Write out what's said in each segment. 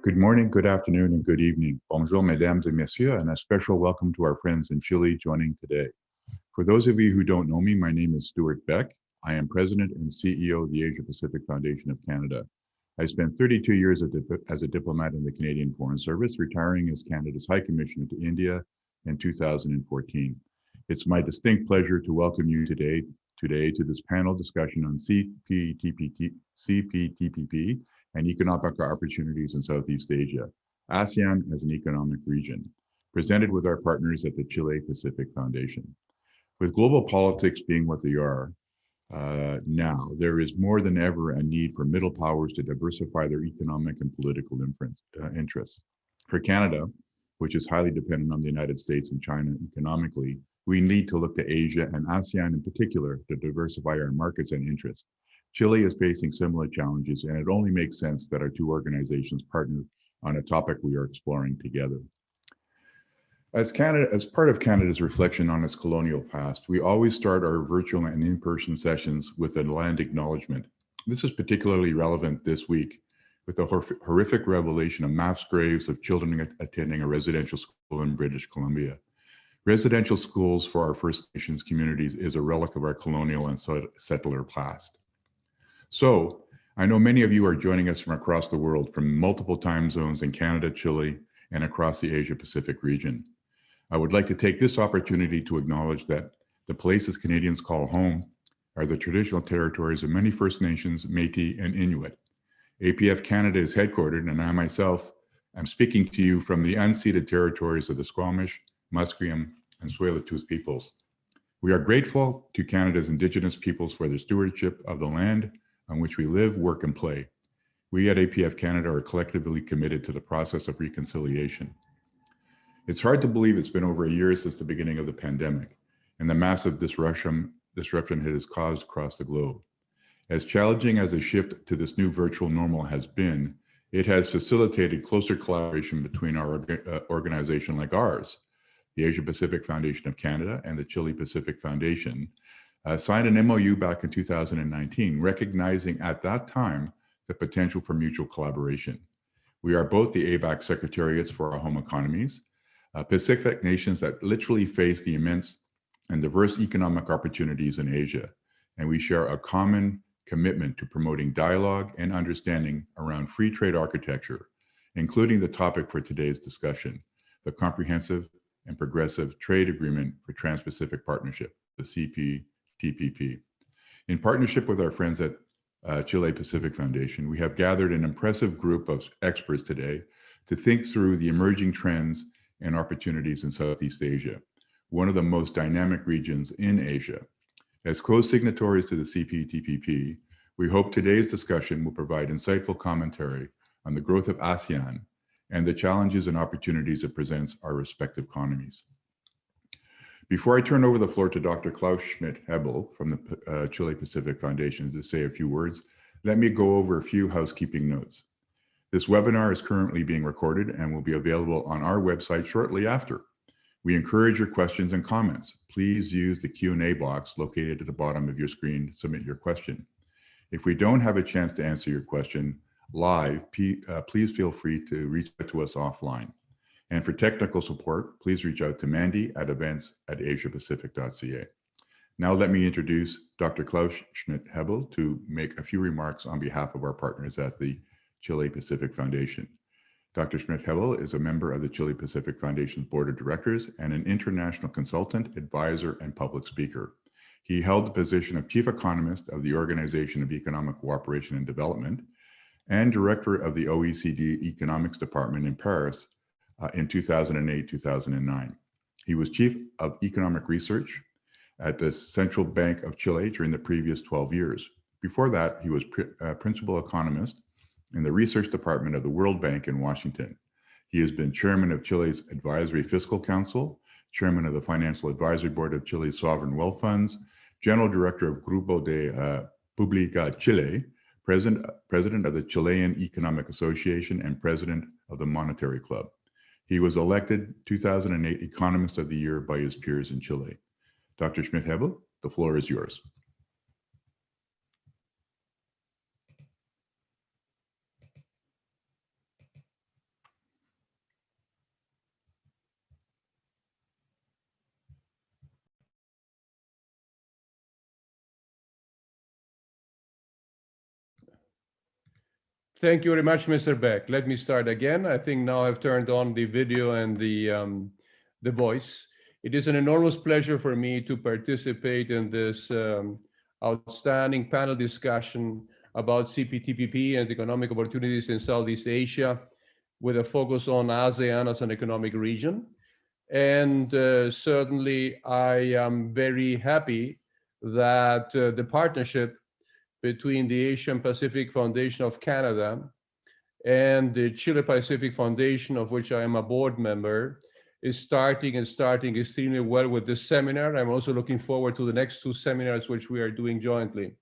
Good morning, good afternoon, and good evening. Bonjour, mesdames et messieurs, and a special welcome to our friends in Chile joining today. For those of you who don't know me, my name is Stuart Beck. I am President and CEO of the Asia Pacific Foundation of Canada. I spent 32 years as a diplomat in the Canadian Foreign Service, retiring as Canada's High Commissioner to India in 2014. It's my distinct pleasure to welcome you today to this panel discussion on CPTPP and economic opportunities in Southeast Asia, ASEAN as an economic region, presented with our partners at the Chile Pacific Foundation. With global politics being what they are now, there is more than ever a need for middle powers to diversify their economic and political interests. For Canada, which is highly dependent on the United States and China economically, we need to look to Asia and ASEAN in particular to diversify our markets and interests. Chile is facing similar challenges, and it only makes sense that our two organizations partner on a topic we are exploring together. As part of Canada's reflection on its colonial past, we always start our virtual and in-person sessions with a land acknowledgement. This is particularly relevant this week with the horrific revelation of mass graves of children attending a residential school in British Columbia. Residential schools for our First Nations communities is a relic of our colonial and settler past. So, I know many of you are joining us from across the world, from multiple time zones in Canada, Chile, and across the Asia Pacific region. I would like to take this opportunity to acknowledge that the places Canadians call home are the traditional territories of many First Nations, Métis, and Inuit. APF Canada is headquartered, and I myself am speaking to you from the unceded territories of the Squamish, Musqueam, and Tsleil-Waututh peoples. We are grateful to Canada's Indigenous peoples for their stewardship of the land on which we live, work, and play. We at APF Canada are collectively committed to the process of reconciliation. It's hard to believe it's been over a year since the beginning of the pandemic and the massive disruption it has caused across the globe. As challenging as the shift to this new virtual normal has been, it has facilitated closer collaboration between our organization like ours. The Asia Pacific Foundation of Canada and the Chile Pacific Foundation signed an MOU back in 2019, recognizing at that time the potential for mutual collaboration. We are both the ABAC secretariats for our home economies, Pacific nations that literally face the immense and diverse economic opportunities in Asia, and we share a common commitment to promoting dialogue and understanding around free trade architecture, including the topic for today's discussion, the Comprehensive and Progressive Trade Agreement for Trans-Pacific Partnership, the CPTPP. In partnership with our friends at Chile Pacific Foundation, we have gathered an impressive group of experts today to think through the emerging trends and opportunities in Southeast Asia, one of the most dynamic regions in Asia. As co-signatories to the CPTPP, we hope today's discussion will provide insightful commentary on the growth of ASEAN and the challenges and opportunities it presents our respective economies. Before I turn over the floor to Dr. Klaus Schmidt-Hebel from the Chile Pacific Foundation to say a few words, let me go over a few housekeeping notes. This webinar is currently being recorded and will be available on our website shortly after. We encourage your questions and comments. Please use the Q&A box located at the bottom of your screen to submit your question. If we don't have a chance to answer your question live, please feel free to reach out to us offline. And for technical support, please reach out to Mandy at events@asiapacific.ca. Now let me introduce Dr. Klaus Schmidt-Hebel to make a few remarks on behalf of our partners at the Chile Pacific Foundation. Dr. Schmidt-Hebel is a member of the Chile Pacific Foundation's Board of Directors and an international consultant, advisor, and public speaker. He held the position of Chief Economist of the Organization of Economic Cooperation and Development and Director of the OECD Economics Department in Paris in 2008-2009. He was Chief of Economic Research at the Central Bank of Chile during the previous 12 years. Before that, he was Principal Economist in the Research Department of the World Bank in Washington. He has been Chairman of Chile's Advisory Fiscal Council, Chairman of the Financial Advisory Board of Chile's Sovereign Wealth Funds, General Director of Grupo de Publica Chile, President of the Chilean Economic Association, and President of the Monetary Club. He was elected 2008 Economist of the Year by his peers in Chile. Dr. Schmidt-Hebel, the floor is yours. Thank you very much, Mr. Beck. Let me start again. I think now I've turned on the video and the voice. It is an enormous pleasure for me to participate in this outstanding panel discussion about CPTPP and economic opportunities in Southeast Asia, with a focus on ASEAN as an economic region. And certainly I am very happy that the partnership between the Asian Pacific Foundation of Canada and the Chile Pacific Foundation, of which I am a board member, is starting extremely well with this seminar. I'm also looking forward to the next two seminars which we are doing jointly.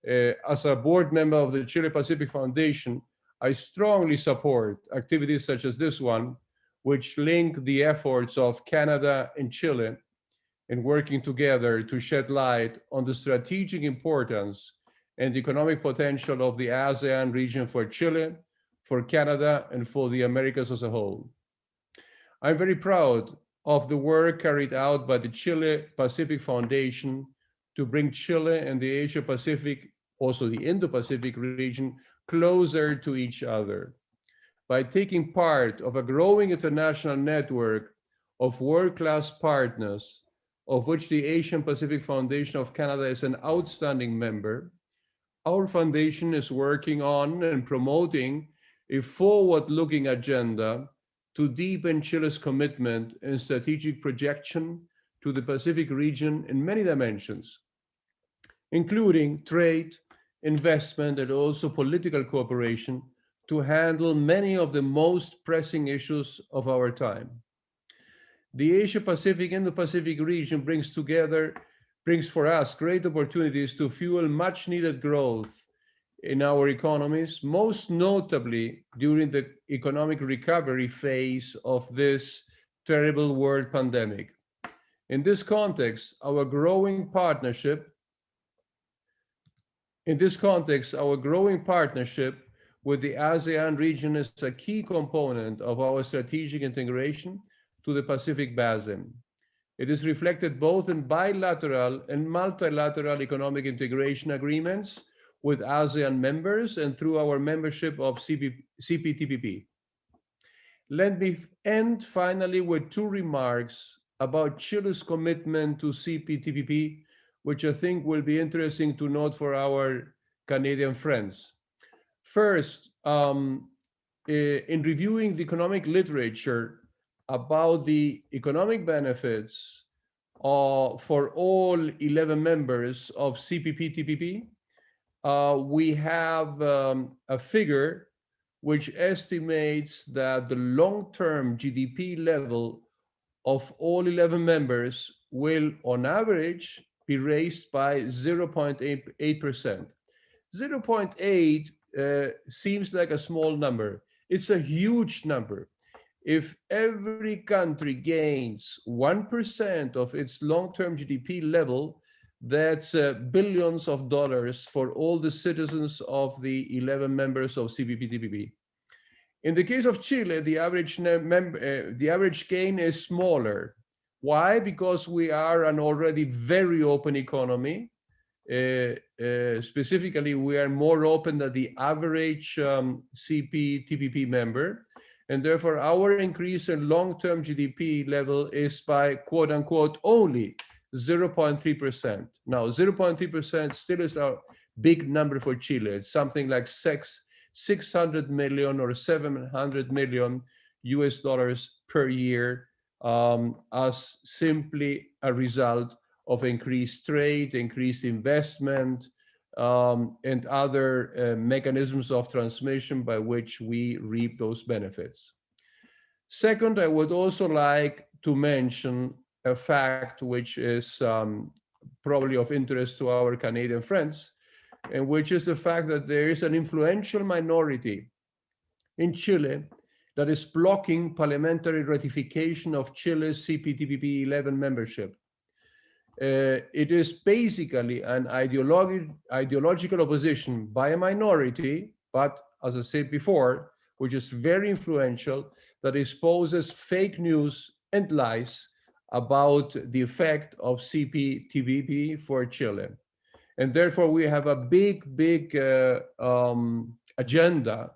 As a board member of the Chile Pacific Foundation, I strongly support activities such as this one, which link the efforts of Canada and Chile in working together to shed light on the strategic importance and economic potential of the ASEAN region for Chile, for Canada, and for the Americas as a whole. I'm very proud of the work carried out by the Chile Pacific Foundation to bring Chile and the Asia Pacific, also the Indo-Pacific region, closer to each other. By taking part of a growing international network of world-class partners, of which the Asian Pacific Foundation of Canada is an outstanding member, our foundation is working on and promoting a forward-looking agenda to deepen Chile's commitment and strategic projection to the Pacific region in many dimensions, including trade, investment, and also political cooperation to handle many of the most pressing issues of our time. The Asia-Pacific and the Pacific region brings for us great opportunities to fuel much needed growth in our economies, most notably during the economic recovery phase of this terrible world pandemic. In this context, our growing partnership with the ASEAN region is a key component of our strategic integration to the Pacific Basin. It is reflected both in bilateral and multilateral economic integration agreements with ASEAN members and through our membership of CPTPP. Let me end finally with two remarks about Chile's commitment to CPTPP, which I think will be interesting to note for our Canadian friends. First, in reviewing the economic literature about the economic benefits for all 11 members of CPTPP, we have a figure which estimates that the long-term GDP level of all 11 members will, on average, be raised by 0.8%. 0.8 seems like a small number. It's a huge number. If every country gains 1% of its long-term GDP level, that's billions of dollars for all the citizens of the 11 members of CPTPP. In the case of Chile, the average gain is smaller. Why? Because we are an already very open economy. Specifically, we are more open than the average CPTPP member. And therefore, our increase in long-term GDP level is by quote unquote only 0.3%. Now, 0.3% still is a big number for Chile. It's something like 600 million or 700 million US dollars per year as simply a result of increased trade, increased investment, and other mechanisms of transmission by which we reap those benefits. Second, I would also like to mention a fact which is probably of interest to our Canadian friends, and which is the fact that there is an influential minority in Chile that is blocking parliamentary ratification of Chile's CPTPP 11 membership. It is basically an ideological opposition by a minority, but as I said before, which is very influential, that exposes fake news and lies about the effect of CPTPP for Chile. And therefore we have a big agenda,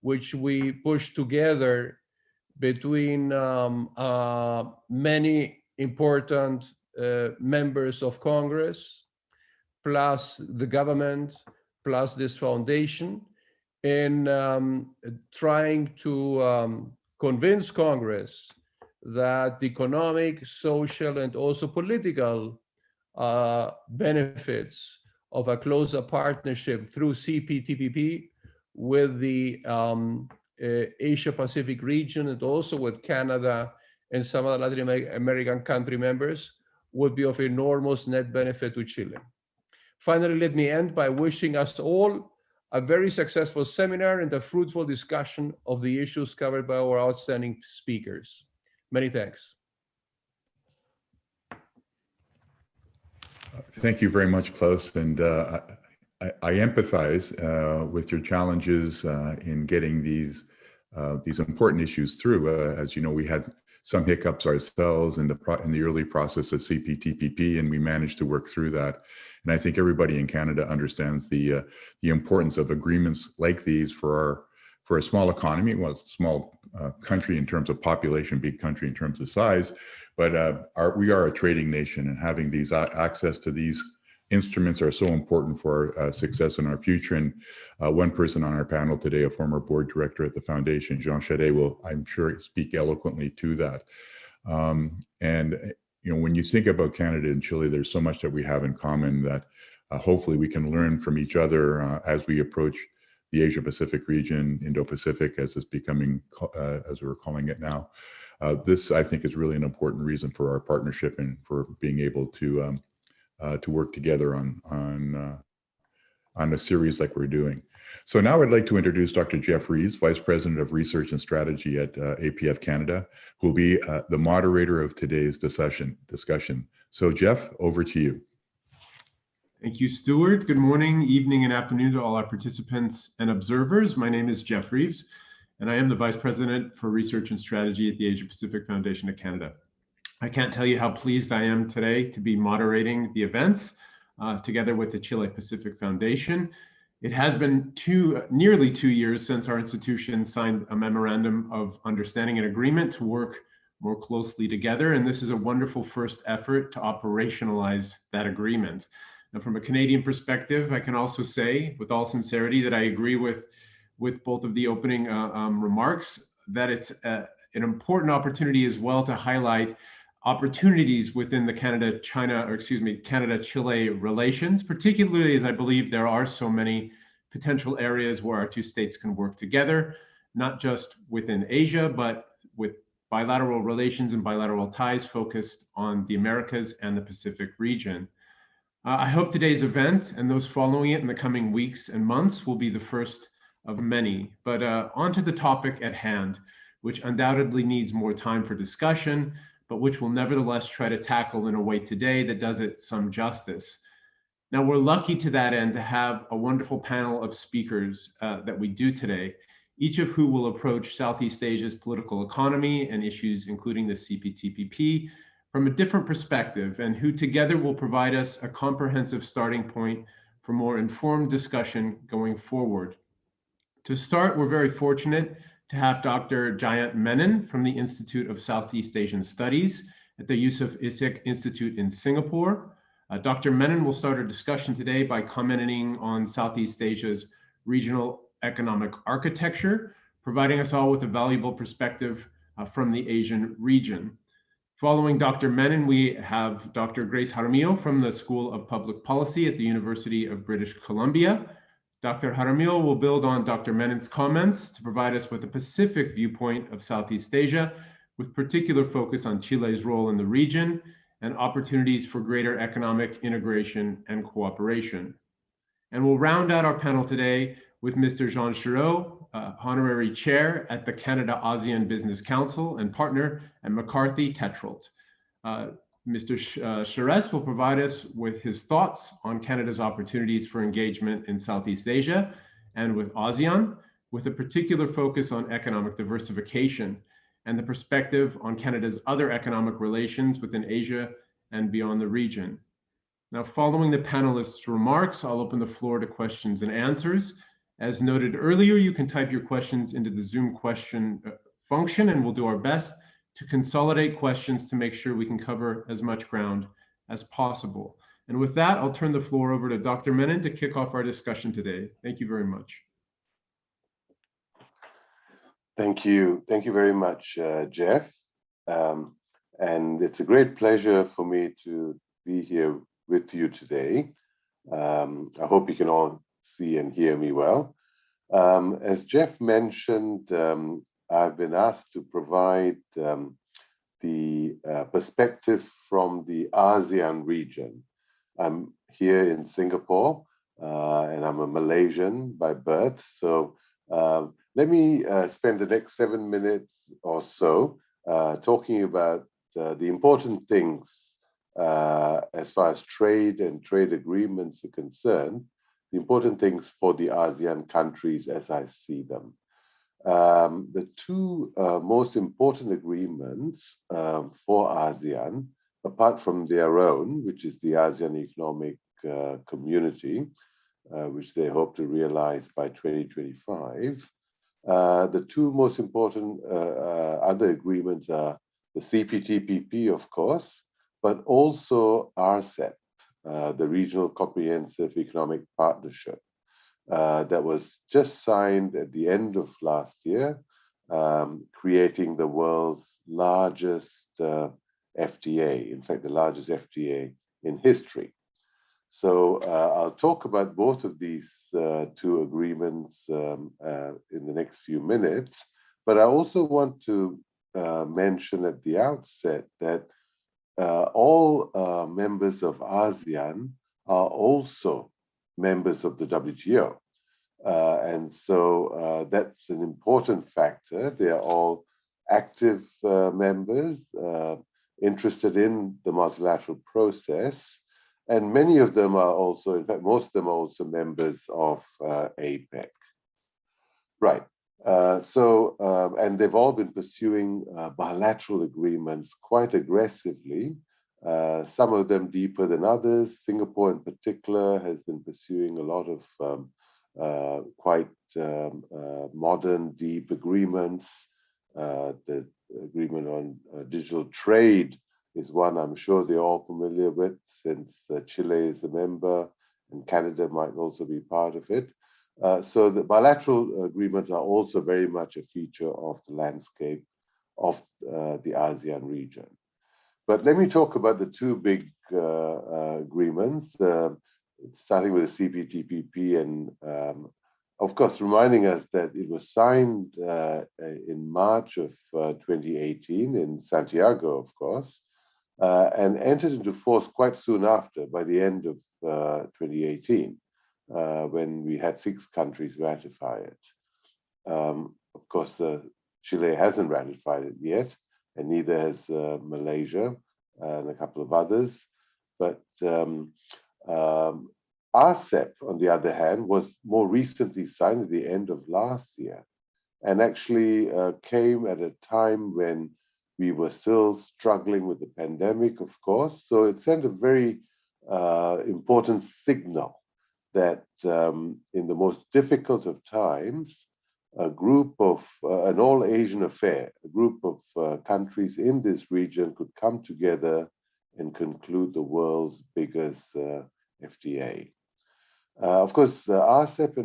which we push together between many important members of Congress, plus the government, plus this foundation, in trying to convince Congress that the economic, social, and also political benefits of a closer partnership through CPTPP with the Asia Pacific region and also with Canada and some other Latin American country members would be of enormous net benefit to Chile. Finally, let me end by wishing us all a very successful seminar and a fruitful discussion of the issues covered by our outstanding speakers. Many thanks. Thank you very much, Klaus. And I empathize with your challenges in getting these important issues through. As you know, we had some hiccups ourselves in the early process of CPTPP, and we managed to work through that. And I think everybody in Canada understands the importance of agreements like these for a small economy, well, small country in terms of population, big country in terms of size, but we are a trading nation, and having these access to these instruments are so important for our success in our future. And one person on our panel today, a former board director at the foundation, Jean Charest, will, I'm sure, speak eloquently to that. And you know, when you think about Canada and Chile, there's so much that we have in common that hopefully we can learn from each other as we approach the Asia Pacific region, Indo-Pacific, as it's becoming, as we're calling it now. This, I think, is really an important reason for our partnership and for being able to work together on a series like we're doing. So now I'd like to introduce Dr. Jeff Reeves, Vice President of Research and Strategy at APF Canada, who will be the moderator of today's discussion. So Jeff, over to you. Thank you, Stuart. Good morning, evening, and afternoon to all our participants and observers. My name is Jeff Reeves, and I am the Vice President for Research and Strategy at the Asia Pacific Foundation of Canada. I can't tell you how pleased I am today to be moderating the events together with the Chile Pacific Foundation. It has been nearly 2 years since our institution signed a memorandum of understanding and agreement to work more closely together, and this is a wonderful first effort to operationalize that agreement. Now, from a Canadian perspective, I can also say with all sincerity that I agree with both of the opening remarks, that it's an important opportunity as well to highlight opportunities within the Canada-Chile relations, particularly as I believe there are so many potential areas where our two states can work together, not just within Asia, but with bilateral relations and bilateral ties focused on the Americas and the Pacific region. I hope today's event and those following it in the coming weeks and months will be the first of many. But on to the topic at hand, which undoubtedly needs more time for discussion, but which we'll nevertheless try to tackle in a way today that does it some justice. Now, we're lucky to that end to have a wonderful panel of speakers that we do today, each of who will approach Southeast Asia's political economy and issues including the CPTPP from a different perspective, and who together will provide us a comprehensive starting point for more informed discussion going forward. To start, we're very fortunate to have Dr. Jayant Menon from the Institute of Southeast Asian Studies at the Yusof Ishak Institute in Singapore. Dr. Menon will start our discussion today by commenting on Southeast Asia's regional economic architecture, providing us all with a valuable perspective from the Asian region. Following Dr. Menon, we have Dr. Grace Jaramillo from the School of Public Policy at the University of British Columbia. Dr. Jaramillo will build on Dr. Menon's comments to provide us with a Pacific viewpoint of Southeast Asia, with particular focus on Chile's role in the region and opportunities for greater economic integration and cooperation. And we'll round out our panel today with Mr. Jean Charest, Honorary Chair at the Canada-ASEAN Business Council and partner at McCarthy Tetrault. Mr. Charest will provide us with his thoughts on Canada's opportunities for engagement in Southeast Asia and with ASEAN, with a particular focus on economic diversification and the perspective on Canada's other economic relations within Asia and beyond the region. Now, following the panelists' remarks, I'll open the floor to questions and answers. As noted earlier, you can type your questions into the Zoom question function, and we'll do our best to consolidate questions to make sure we can cover as much ground as possible. And with that, I'll turn the floor over to Dr. Menon to kick off our discussion today. Thank you very much. Thank you. Thank you very much, Jeff. And it's a great pleasure for me to be here with you today. I hope you can all see and hear me well. As Jeff mentioned, I've been asked to provide the perspective from the ASEAN region. I'm here in Singapore, and I'm a Malaysian by birth. So let me spend the next 7 minutes or so talking about the important things as far as trade and trade agreements are concerned, the important things for the ASEAN countries as I see them. The two most important agreements for ASEAN, apart from their own, which is the ASEAN Economic Community, which they hope to realize by 2025, the two most important other agreements are the CPTPP, of course, but also RCEP, the Regional Comprehensive Economic Partnership, that was just signed at the end of last year, creating the world's largest FTA, in fact, the largest FTA in history. So I'll talk about both of these two agreements in the next few minutes, but I also want to mention at the outset that all members of ASEAN are also members of the WTO. And so that's an important factor. They are all active members, interested in the multilateral process. And many of them are also, in fact, most of them are also members of APEC. Right. And they've all been pursuing bilateral agreements quite aggressively, some of them deeper than others. Singapore in particular has been pursuing a lot of quite modern, deep agreements. The agreement on digital trade is one I'm sure they're all familiar with, since Chile is a member and Canada might also be part of it. So the bilateral agreements are also very much a feature of the landscape of the ASEAN region. But let me talk about the two big agreements, starting with the CPTPP, and of course, reminding us that it was signed in March of 2018 in Santiago, of course, and entered into force quite soon after, by the end of 2018. When we had 6 countries ratify it. Of course, Chile hasn't ratified it yet, and neither has Malaysia and a couple of others. But RCEP, on the other hand, was more recently signed at the end of last year, and actually came at a time when we were still struggling with the pandemic, of course. So it sent a very important signal that in the most difficult of times, a group of, an all-Asian affair, a group of countries in this region could come together and conclude the world's biggest FTA. Of course, the RCEP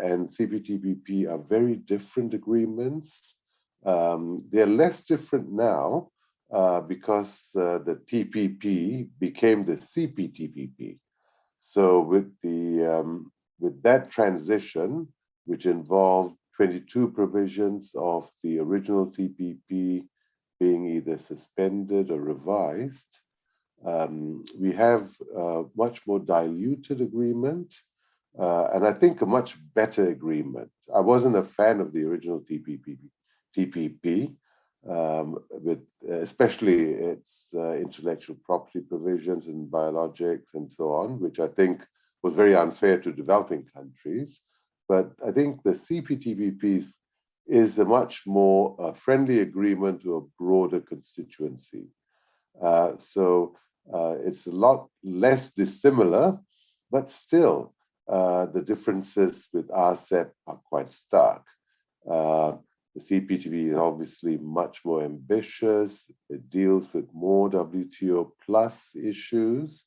and CPTPP are very different agreements. They're less different now because the TPP became the CPTPP. So with that transition, which involved 22 provisions of the original TPP being either suspended or revised, we have a much more diluted agreement, and I think a much better agreement. I wasn't a fan of the original TPP, with especially its intellectual property provisions and biologics and so on, which I think was very unfair to developing countries. But I think the CPTPP is a much more friendly agreement to a broader constituency. So it's a lot less dissimilar, but still the differences with RCEP are quite stark. The CPTPP is obviously much more ambitious. It deals with more WTO plus issues.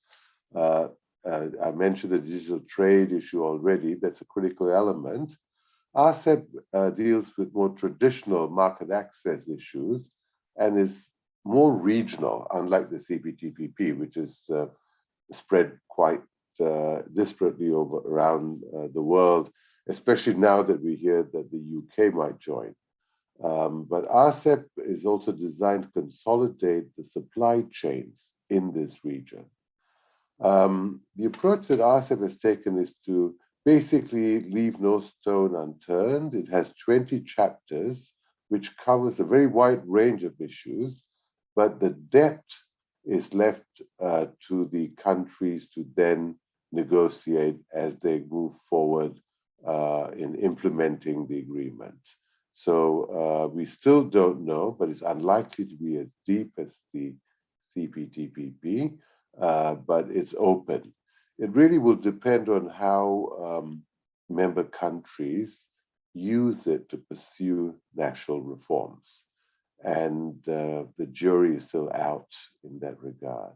I mentioned the digital trade issue already. That's a critical element. RCEP deals with more traditional market access issues and is more regional, unlike the CPTPP, which is spread quite disparately around the world, especially now that we hear that the UK might join. But RCEP is also designed to consolidate the supply chains in this region. The approach that RCEP has taken is to basically leave no stone unturned. It has 20 chapters, which covers a very wide range of issues, but the depth is left to the countries to then negotiate as they move forward in implementing the agreement. So we still don't know, but it's unlikely to be as deep as the CPTPP, but it's open. It really will depend on how member countries use it to pursue national reforms. And the jury is still out in that regard.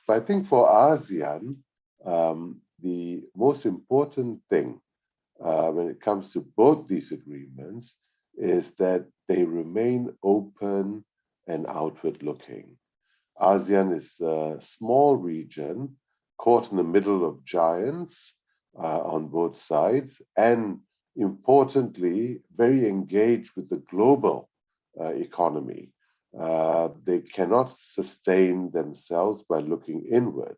But I think for ASEAN, the most important thing when it comes to both these agreements is that they remain open and outward looking. ASEAN is a small region caught in the middle of giants on both sides, and importantly, very engaged with the global economy. They cannot sustain themselves by looking inward.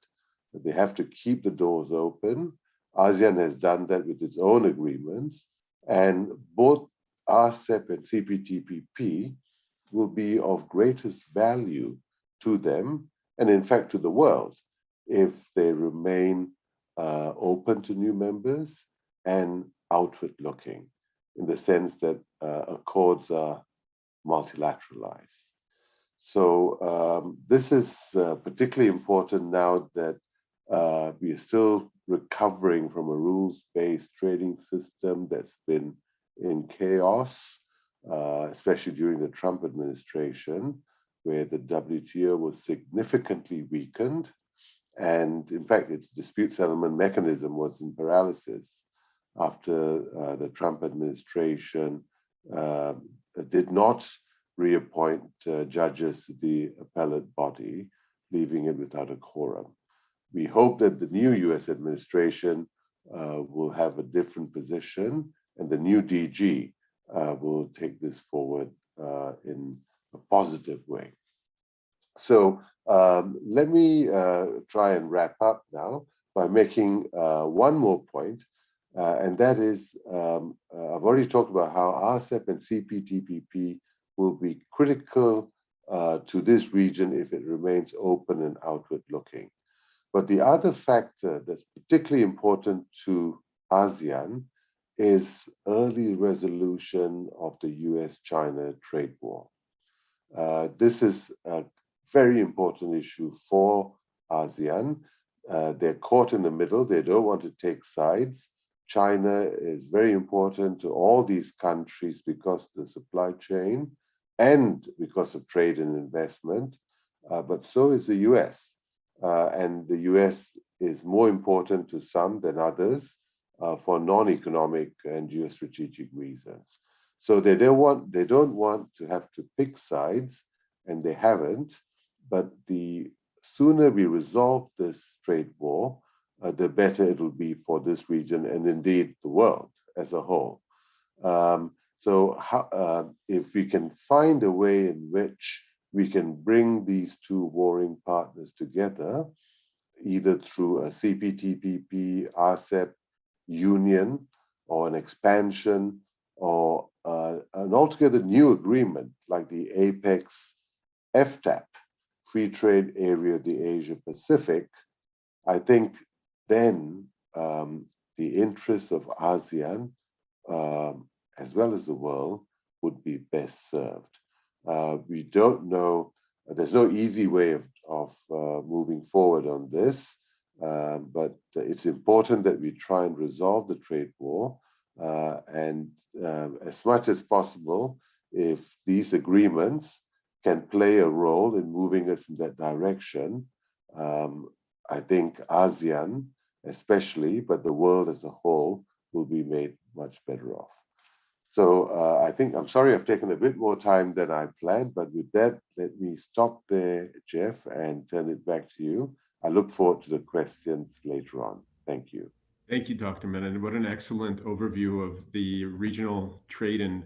They have to keep the doors open. ASEAN has done that with its own agreements, and both RCEP and CPTPP will be of greatest value to them, and in fact to the world, if they remain open to new members and outward looking, in the sense that accords are multilateralized. So this is particularly important now that we are still recovering from a rules-based trading system that's been in chaos, especially during the Trump administration, where the WTO was significantly weakened. And in fact, its dispute settlement mechanism was in paralysis after the Trump administration did not reappoint judges to the appellate body, leaving it without a quorum. We hope that the new US administration will have a different position, and the new DG will take this forward in a positive way. So let me try and wrap up now by making one more point, and that is I've already talked about how RCEP and CPTPP will be critical to this region if it remains open and outward looking. But the other factor that's particularly important to ASEAN is early resolution of the US-China trade war. This is a very important issue for ASEAN. They're caught in the middle. They don't want to take sides. China is very important to all these countries because of the supply chain and because of trade and investment, but so is the US. And the US is more important to some than others for non-economic and geostrategic reasons. So they don't want to have to pick sides, and they haven't. But the sooner we resolve this trade war, the better it will be for this region and indeed the world as a whole. If we can find a way in which we can bring these two warring partners together, either through a CPTPP, RCEP union, or an expansion, or an altogether new agreement like the APEX FTAP, Free Trade Area of the Asia Pacific, I think then the interests of ASEAN, as well as the world, would be best served. We don't know, there's no easy way of moving forward on this. but it's important that we try and resolve the trade war, and as much as possible, if these agreements can play a role in moving us in that direction, I think ASEAN especially, but the world as a whole, will be made much better off. So I think, I'm sorry I've taken a bit more time than I planned, but with that, let me stop there, Jeff, and turn it back to you. I look forward to the questions later on. Thank you. Thank you, Dr. Menon. What an excellent overview of the regional trade and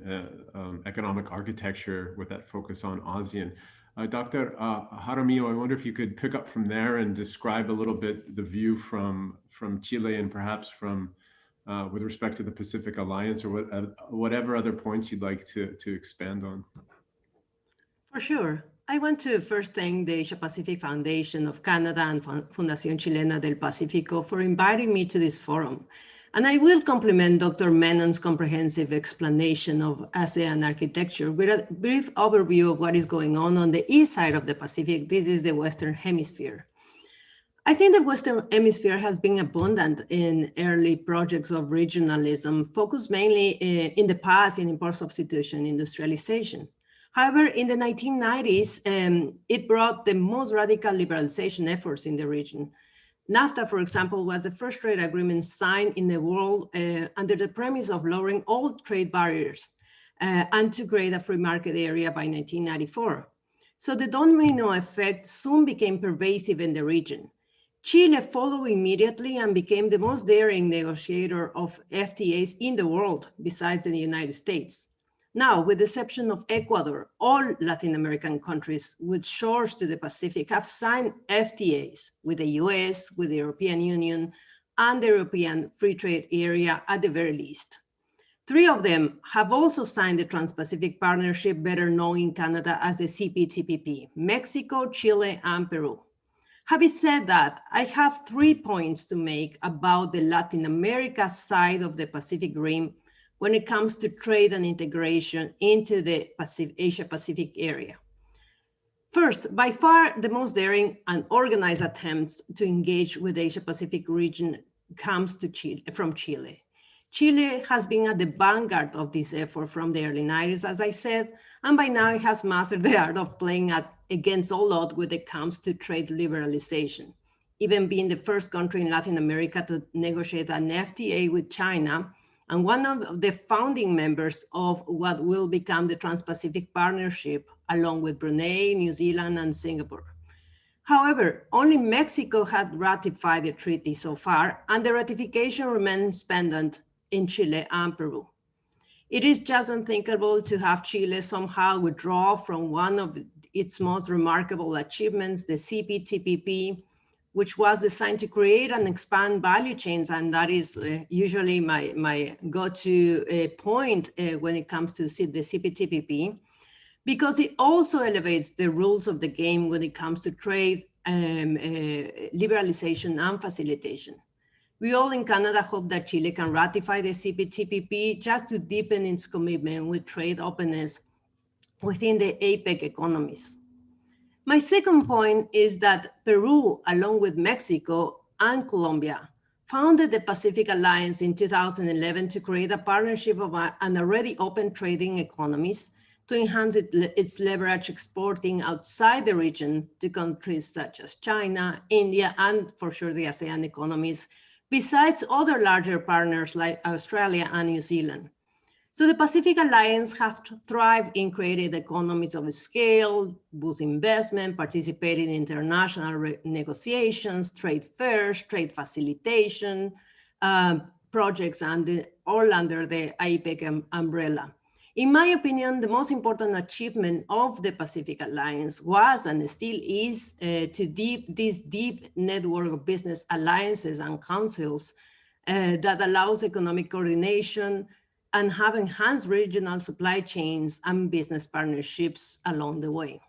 economic architecture with that focus on ASEAN. Dr. Jaramillo, I wonder if you could pick up from there and describe a little bit the view from Chile and perhaps from with respect to the Pacific Alliance, or whatever other points you'd like to expand on. For sure. I want to first thank the Asia Pacific Foundation of Canada and Fundación Chilena del Pacífico for inviting me to this forum. And I will complement Dr. Menon's comprehensive explanation of ASEAN architecture with a brief overview of what is going on the east side of the Pacific. This is the Western Hemisphere. I think the Western Hemisphere has been abundant in early projects of regionalism, focused mainly in the past in import substitution industrialization. However, in the 1990s, it brought the most radical liberalization efforts in the region. NAFTA, for example, was the first trade agreement signed in the world under the premise of lowering all trade barriers and to create a free market area by 1994. So the domino effect soon became pervasive in the region. Chile followed immediately and became the most daring negotiator of FTAs in the world, besides the United States. Now, with the exception of Ecuador, all Latin American countries with shores to the Pacific have signed FTAs with the US, with the European Union, and the European Free Trade Area at the very least. 3 of them have also signed the Trans-Pacific Partnership, better known in Canada as the CPTPP, Mexico, Chile, and Peru. Having said that, I have 3 points to make about the Latin America side of the Pacific Rim when it comes to trade and integration into the Asia-Pacific area. First, by far the most daring and organized attempts to engage with the Asia-Pacific region comes from Chile. Chile has been at the vanguard of this effort from the early 90s, as I said, and by now it has mastered the art of playing against all odds when it comes to trade liberalization, even being the first country in Latin America to negotiate an FTA with China, and one of the founding members of what will become the Trans-Pacific Partnership, along with Brunei, New Zealand, and Singapore. However, only Mexico had ratified the treaty so far, and the ratification remains pending in Chile and Peru. It is just unthinkable to have Chile somehow withdraw from one of its most remarkable achievements, the CPTPP, which was designed to create and expand value chains. And that is usually my go-to point when it comes to the CPTPP, because it also elevates the rules of the game when it comes to trade, liberalization, and facilitation. We all in Canada hope that Chile can ratify the CPTPP just to deepen its commitment with trade openness within the APEC economies. My second point is that Peru, along with Mexico and Colombia, founded the Pacific Alliance in 2011 to create a partnership of an already open trading economies to enhance its leverage exporting outside the region to countries such as China, India, and for sure the ASEAN economies, besides other larger partners like Australia and New Zealand. So the Pacific Alliance have thrived in creating economies of scale, boost investment, participating in international negotiations, trade fairs, trade facilitation, projects, and all under the APEC umbrella. In my opinion, the most important achievement of the Pacific Alliance was and still is this deep network of business alliances and councils that allows economic coordination and have enhanced regional supply chains and business partnerships along the way.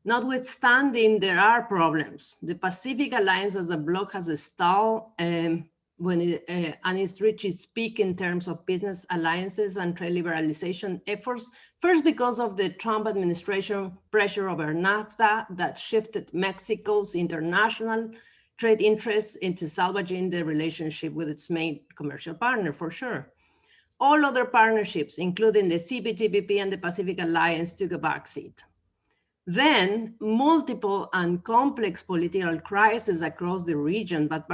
Notwithstanding, there are problems. The Pacific Alliance as a bloc has stalled and it's reached its peak in terms of business alliances and trade liberalization efforts, first because of the Trump administration pressure over NAFTA that shifted Mexico's international trade interests into salvaging the relationship with its main commercial partner, for sure. All other partnerships, including the CPTPP and the Pacific Alliance, took a backseat. Then multiple and complex political crises across the region but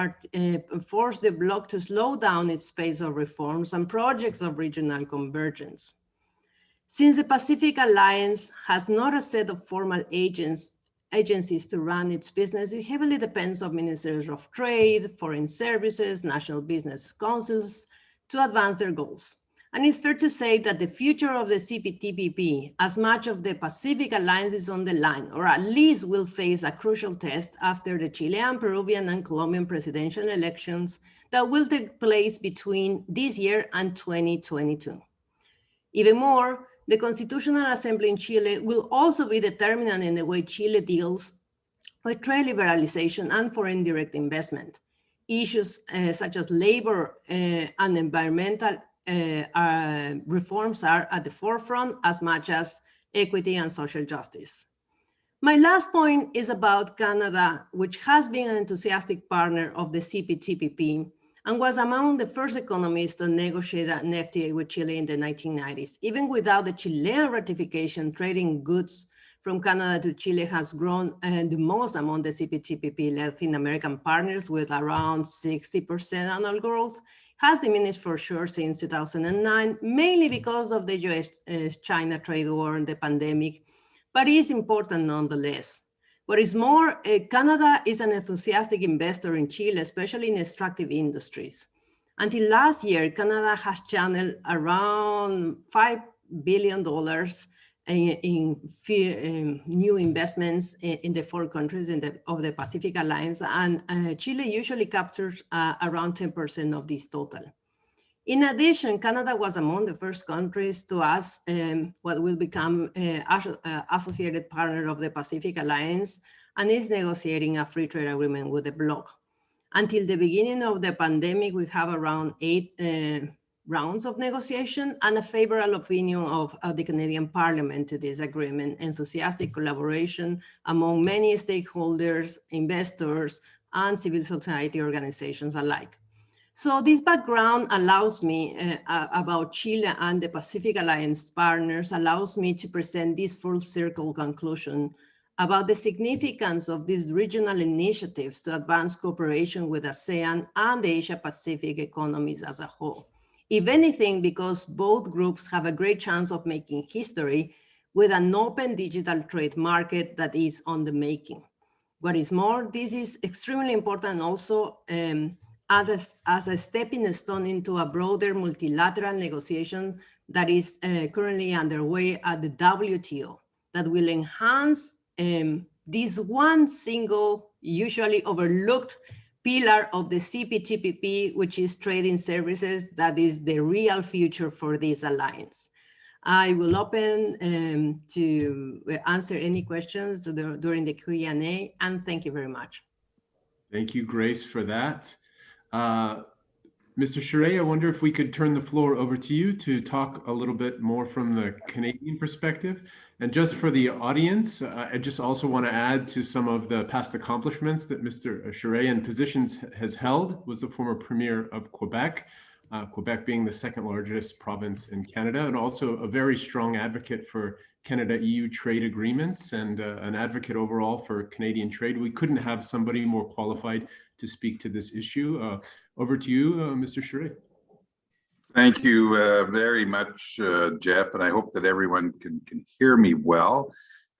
forced the bloc to slow down its pace of reforms and projects of regional convergence. Since the Pacific Alliance has not a set of formal agencies to run its business, it heavily depends on ministers of trade, foreign services, national business councils to advance their goals. And it's fair to say that the future of the CPTPP, as much of the Pacific Alliance is on the line, or at least will face a crucial test after the Chilean, Peruvian, and Colombian presidential elections that will take place between this year and 2022. Even more, the Constitutional Assembly in Chile will also be determinant in the way Chile deals with trade liberalization and foreign direct investment. Issues such as labor and environmental reforms are at the forefront as much as equity and social justice. My last point is about Canada, which has been an enthusiastic partner of the CPTPP and was among the first economies to negotiate an FTA with Chile in the 1990s. Even without the Chilean ratification, trading goods from Canada to Chile has grown the most among the CPTPP Latin American partners, with around 60% annual growth, has diminished for sure since 2009, mainly because of the US-China trade war and the pandemic, but is important nonetheless. What is more, Canada is an enthusiastic investor in Chile, especially in extractive industries. Until last year, Canada has channeled around $5 billion in new investments in the 4 countries of the Pacific Alliance, and Chile usually captures around 10% of this total. In addition, Canada was among the first countries to ask what will become an associated partner of the Pacific Alliance and is negotiating a free trade agreement with the bloc. Until the beginning of the pandemic, we have around 8 rounds of negotiation and a favorable opinion of the Canadian Parliament to this agreement, enthusiastic collaboration among many stakeholders, investors, and civil society organizations alike. So this background allows me, about Chile and the Pacific Alliance partners, allows me to present this full circle conclusion about the significance of these regional initiatives to advance cooperation with ASEAN and the Asia-Pacific economies as a whole. If anything, because both groups have a great chance of making history with an open digital trade market that is on the making. What is more, this is extremely important also as a stepping stone into a broader multilateral negotiation that is currently underway at the WTO that will enhance this one single, usually overlooked pillar of the CPTPP, which is trading services, that is the real future for this alliance. I will open to answer any questions during the Q&A, and thank you very much. Thank you, Grace, for that. Mr. Chéré, I wonder if we could turn the floor over to you to talk a little bit more from the Canadian perspective. And just for the audience, I just also want to add to some of the past accomplishments that Mr. Chéré and positions has held. Was the former Premier of Quebec, Quebec being the 2nd largest province in Canada, and also a very strong advocate for Canada-EU trade agreements and an advocate overall for Canadian trade. We couldn't have somebody more qualified to speak to this issue. Over to you, Mr. Chéré. Thank you very much, Jeff, and I hope that everyone can hear me well.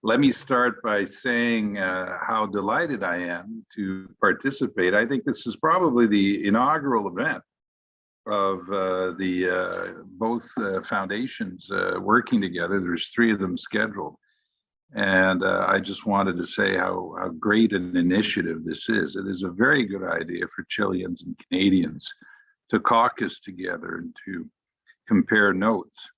Let me start by saying how delighted I am to participate. I think this is probably the inaugural event of both foundations working together. There's 3 of them scheduled. And I just wanted to say how great an initiative this is. It is a very good idea for Chileans and Canadians to caucus together and to compare notes,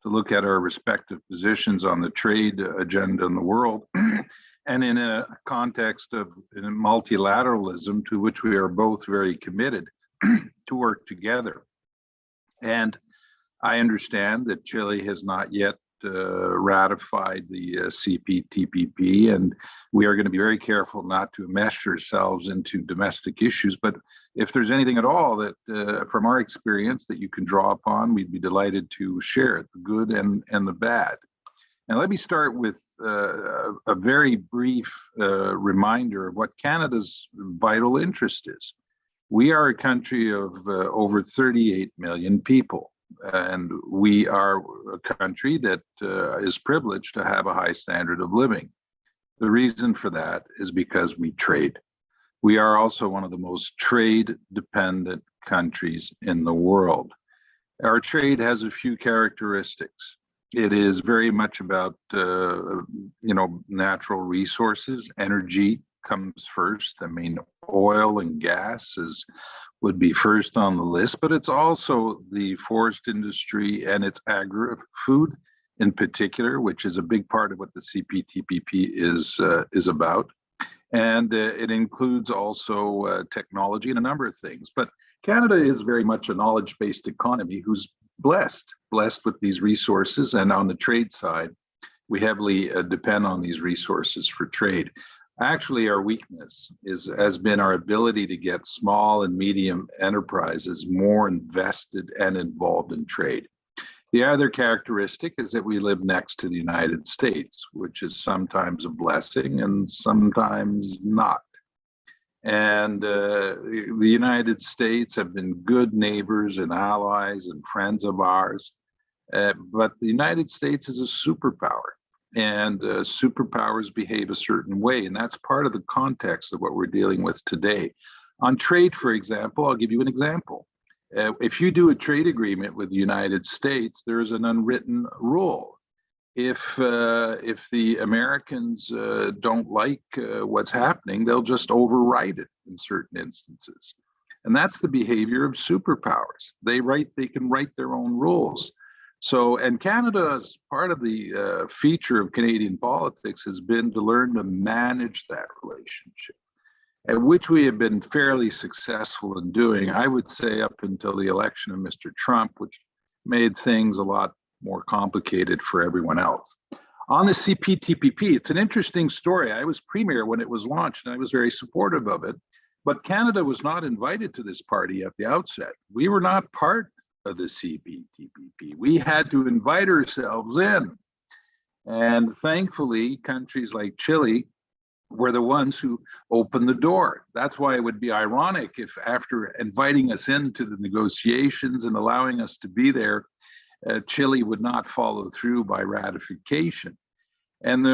to look at our respective positions on the trade agenda in the world, and in a context of multilateralism to which we are both very committed to work together. And I understand that Chile has not yet ratified the CPTPP, and we are going to be very careful not to mesh ourselves into domestic issues. But if there's anything at all that, from our experience, that you can draw upon, we'd be delighted to share it, the good and the bad. And let me start with a very brief reminder of what Canada's vital interest is. We are a country of over 38 million people, and we are a country that is privileged to have a high standard of living. The reason for that is because we trade. We are also one of the most trade-dependent countries in the world. Our trade has a few characteristics. It is very much about, natural resources. Energy comes first. I mean, oil and gas would be first on the list, but it's also the forest industry and its agri-food in particular, which is a big part of what the CPTPP is about. And it includes also technology and a number of things. But Canada is very much a knowledge-based economy who's blessed with these resources. And on the trade side, we heavily depend on these resources for trade. Actually, our weakness has been our ability to get small and medium enterprises more invested and involved in trade. The other characteristic is that we live next to the United States, which is sometimes a blessing and sometimes not. And the United States have been good neighbors and allies and friends of ours, but the United States is a superpower, and superpowers behave a certain way, and that's part of the context of what we're dealing with today. On trade, for example, I'll give you an example. If you do a trade agreement with the United States, there's an unwritten rule. If the Americans don't like what's happening, they'll just override it in certain instances. And that's the behavior of superpowers. They can write their own rules. So, and Canada's part of the feature of Canadian politics has been to learn to manage that relationship, at which we have been fairly successful in doing, I would say, up until the election of Mr. Trump, which made things a lot more complicated for everyone else. On the CPTPP, it's an interesting story. I was premier when it was launched, and I was very supportive of it. But Canada was not invited to this party at the outset. We were not part of the CPTPP. We had to invite ourselves in. And thankfully, countries like Chile were the ones who opened the door. That's why it would be ironic if, after inviting us into the negotiations and allowing us to be there, Chile would not follow through by ratification. And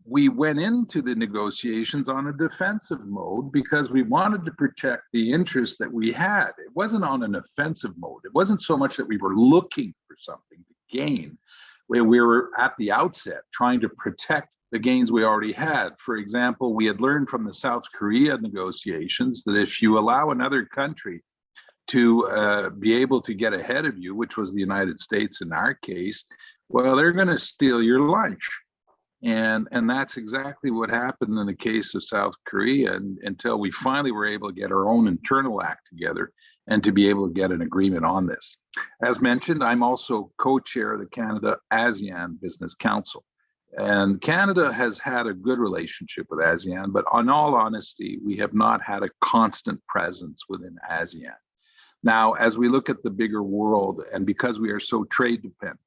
we went into the negotiations on a defensive mode because we wanted to protect the interests that we had. It wasn't on an offensive mode. It wasn't so much that we were looking for something to gain. We were at the outset trying to protect the gains we already had. For example, we had learned from the South Korea negotiations that if you allow another country to be able to get ahead of you, which was the United States in our case, well, they're going to steal your lunch. And that's exactly what happened in the case of South Korea, until we finally were able to get our own internal act together and to be able to get an agreement on this. As mentioned, I'm also co-chair of the Canada ASEAN Business Council. And Canada has had a good relationship with ASEAN, but in all honesty, we have not had a constant presence within ASEAN. Now, as we look at the bigger world, and because we are so trade dependent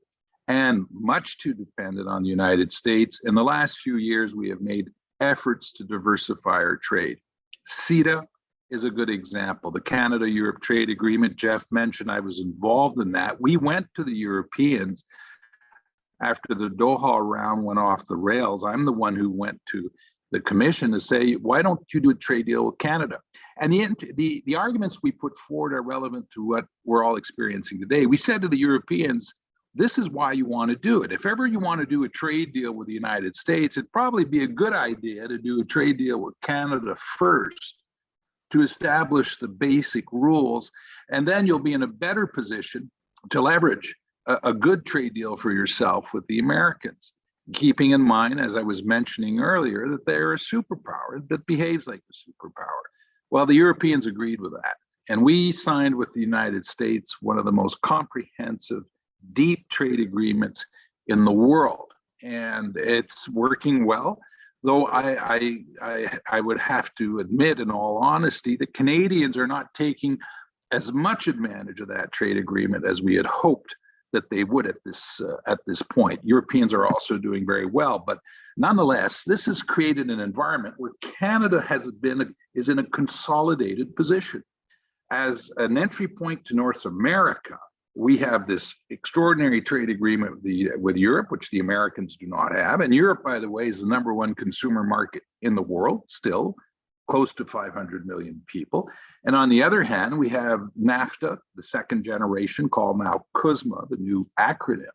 and much too dependent on the United States, in the last few years, we have made efforts to diversify our trade. CETA is a good example. The Canada-Europe Trade Agreement, Jeff mentioned, I was involved in that. We went to the Europeans after the Doha round went off the rails. I'm the one who went to the Commission to say, why don't you do a trade deal with Canada? And the arguments we put forward are relevant to what we're all experiencing today. We said to the Europeans, this is why you want to do it. If ever you want to do a trade deal with the United States, it'd probably be a good idea to do a trade deal with Canada first to establish the basic rules, and then you'll be in a better position to leverage a good trade deal for yourself with the Americans, keeping in mind, as I was mentioning earlier, that they're a superpower that behaves like a superpower. Well, the Europeans agreed with that. And we signed with the United States one of the most comprehensive deep trade agreements in the world, and it's working well. Though I would have to admit, in all honesty, that Canadians are not taking as much advantage of that trade agreement as we had hoped that they would at this point. Europeans are also doing very well, but nonetheless, this has created an environment where Canada is in a consolidated position. As an entry point to North America, we have this extraordinary trade agreement with Europe, which the Americans do not have. And Europe, by the way, is the #1 consumer market in the world, still close to 500 million people. And on the other hand, we have NAFTA, the second generation, called now CUSMA, the new acronym,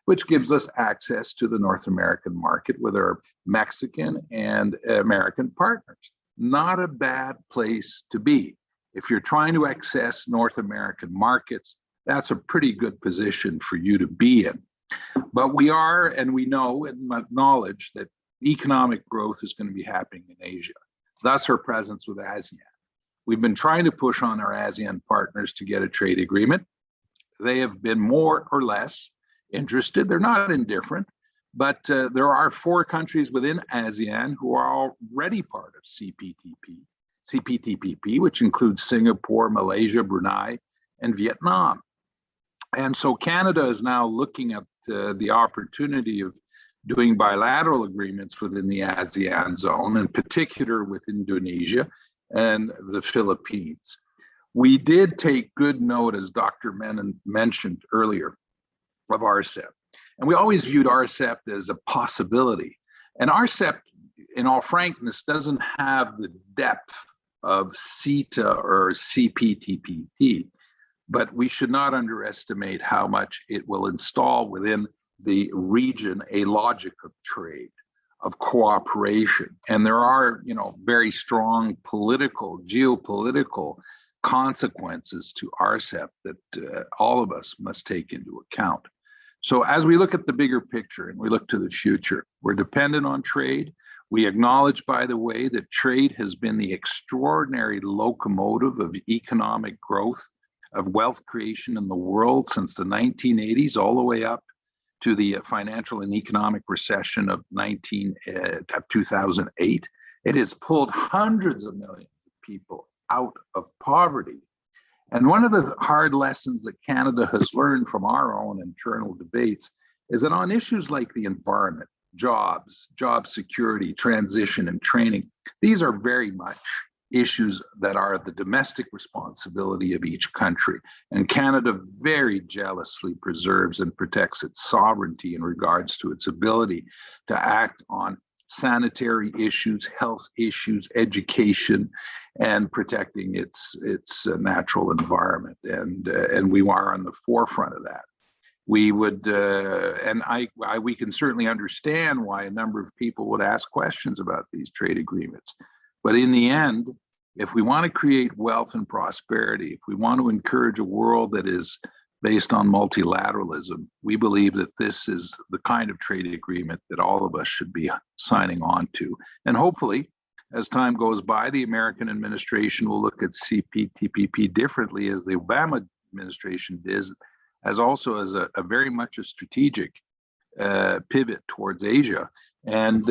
which gives us access to the North American market with our Mexican and American partners. Not a bad place to be. If you're trying to access North American markets, that's a pretty good position for you to be in. But we are, and we know and acknowledge that economic growth is going to be happening in Asia. Thus our presence with ASEAN. We've been trying to push on our ASEAN partners to get a trade agreement. They have been more or less interested. They're not indifferent, but there are 4 countries within ASEAN who are already part of CPTPP, which includes Singapore, Malaysia, Brunei, and Vietnam. And so Canada is now looking at the opportunity of doing bilateral agreements within the ASEAN zone, in particular with Indonesia and the Philippines. We did take good note, as Dr. Menon mentioned earlier, of RCEP. And we always viewed RCEP as a possibility. And RCEP, in all frankness, doesn't have the depth of CETA or CPTPP, but we should not underestimate how much it will install within the region a logic of trade, of cooperation. And there are, very strong geopolitical consequences to RCEP that all of us must take into account. So as we look at the bigger picture and we look to the future, we're dependent on trade. We acknowledge, by the way, that trade has been the extraordinary locomotive of economic growth, of wealth creation in the world since the 1980s, all the way up to the financial and economic recession of 2008. It has pulled hundreds of millions of people out of poverty. And one of the hard lessons that Canada has learned from our own internal debates is that on issues like the environment, jobs, job security, transition, and training, these are very much issues that are the domestic responsibility of each country. And Canada very jealously preserves and protects its sovereignty in regards to its ability to act on sanitary issues, health issues, education, and protecting its natural environment. And we are on the forefront of that. We would, we can certainly understand why a number of people would ask questions about these trade agreements. But in the end, if we want to create wealth and prosperity, if we want to encourage a world that is based on multilateralism, we believe that this is the kind of trade agreement that all of us should be signing on to. And hopefully, as time goes by, the American administration will look at CPTPP differently, as the Obama administration did, as also as a very much a strategic pivot towards Asia. And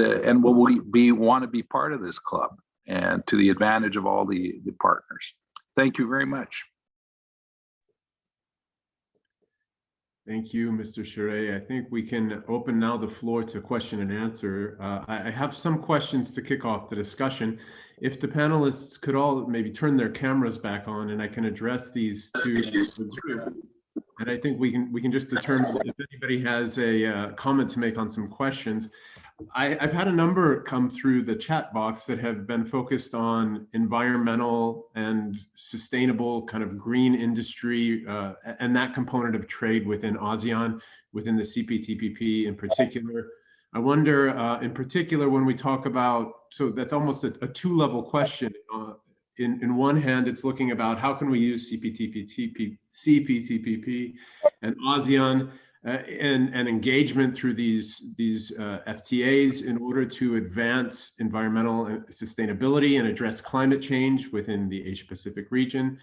will we want to be part of this club, and to the advantage of all the partners. Thank you very much. Thank you, Mr. Charest. I think we can open now the floor to question and answer. I have some questions to kick off the discussion. If the panelists could all maybe turn their cameras back on, and I can address these to the group. And I think we can just determine if anybody has a comment to make on some questions. I've had a number come through the chat box that have been focused on environmental and sustainable kind of green industry and that component of trade within ASEAN, within the CPTPP in particular. I wonder, in particular, when we talk about, so that's almost a two-level question. In one hand, it's looking about how can we use CPTPP and ASEAN and engagement through these FTAs in order to advance environmental sustainability and address climate change within the Asia Pacific region.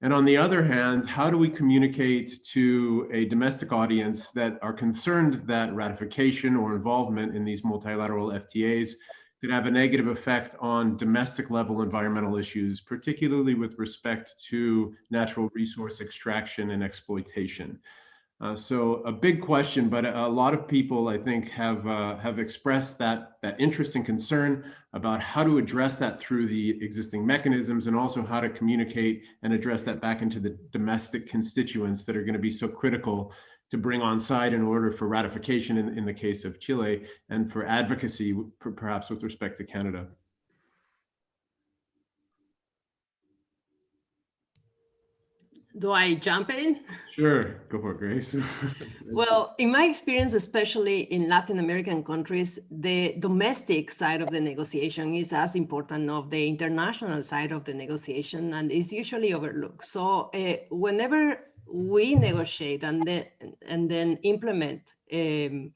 And on the other hand, how do we communicate to a domestic audience that are concerned that ratification or involvement in these multilateral FTAs could have a negative effect on domestic level environmental issues, particularly with respect to natural resource extraction and exploitation? So a big question, but a lot of people, I think, have expressed that interest and concern about how to address that through the existing mechanisms, and also how to communicate and address that back into the domestic constituents that are going to be so critical to bring on side in order for ratification in the case of Chile, and for advocacy, perhaps with respect to Canada. Do I jump in? Sure, go for it, Grace. Well, in my experience, especially in Latin American countries, the domestic side of the negotiation is as important of the international side of the negotiation, and is usually overlooked. So whenever we negotiate and then implement a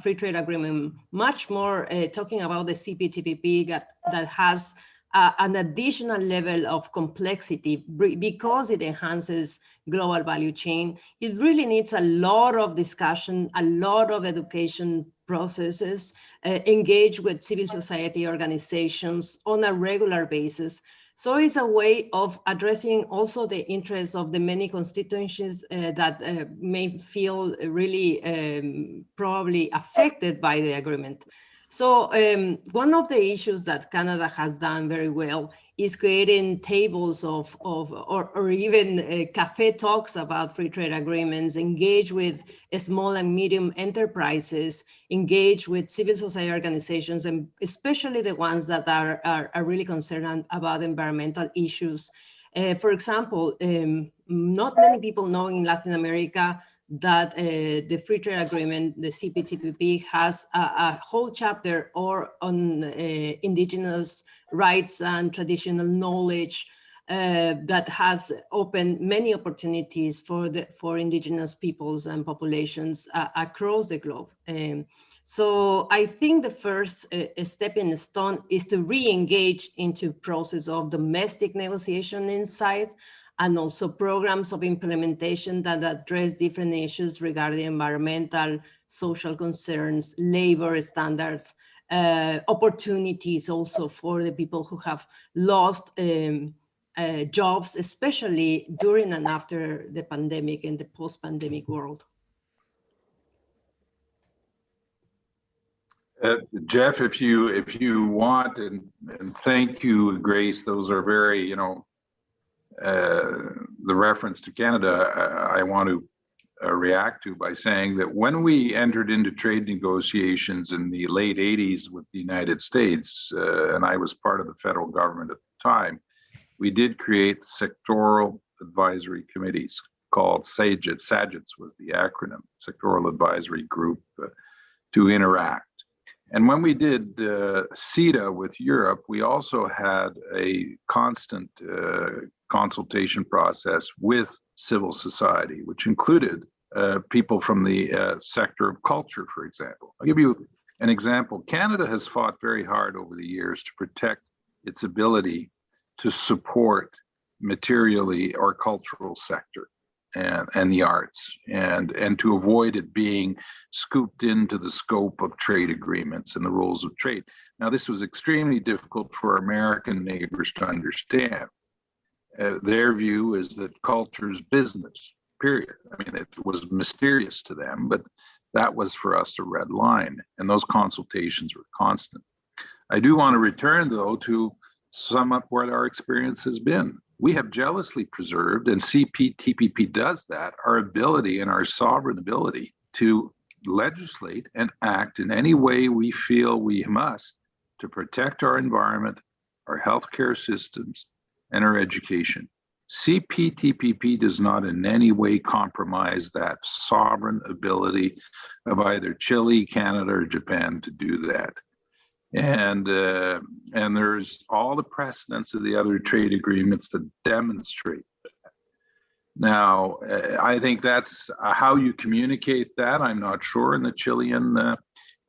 free trade agreement, much more talking about the CPTPP that has an additional level of complexity because it enhances global value chain. It really needs a lot of discussion, a lot of education processes, engage with civil society organizations on a regular basis. So it's a way of addressing also the interests of the many constituencies that may feel really probably affected by the agreement. So one of the issues that Canada has done very well is creating tables or even cafe talks about free trade agreements, engage with small and medium enterprises, engage with civil society organizations, and especially the ones that are really concerned about environmental issues. For example, not many people know in Latin America that the free trade agreement, the CPTPP, has a whole chapter on indigenous rights and traditional knowledge that has opened many opportunities for indigenous peoples and populations across the globe. So I think the first stepping stone is to re-engage into process of domestic negotiation inside, and also programs of implementation that address different issues regarding environmental, social concerns, labor standards, opportunities also for the people who have lost jobs, especially during and after the pandemic and the post-pandemic world. Jeff, if you want, and thank you, Grace, those are very, the reference to Canada, I want to react to by saying that when we entered into trade negotiations in the late 80s with the United States, and I was part of the federal government at the time, we did create sectoral advisory committees called SAGITs. SAGITs was the acronym, Sectoral Advisory Group, to interact. And when we did CETA with Europe, we also had a constant consultation process with civil society, which included people from the sector of culture, for example. I'll give you an example. Canada has fought very hard over the years to protect its ability to support materially our cultural sector and the arts, and to avoid it being scooped into the scope of trade agreements and the rules of trade. Now, this was extremely difficult for American neighbors to understand. Their view is that culture is business, period. I mean, it was mysterious to them, but that was for us a red line, and those consultations were constant. I do want to return, though, to sum up what our experience has been. We have jealously preserved, and CPTPP does that, our ability and our sovereign ability to legislate and act in any way we feel we must to protect our environment, our healthcare systems, and our education. CPTPP does not in any way compromise that sovereign ability of either Chile, Canada, or Japan to do that. And there's all the precedents of the other trade agreements that demonstrate that. Now, I think that's how you communicate that. I'm not sure in the Chilean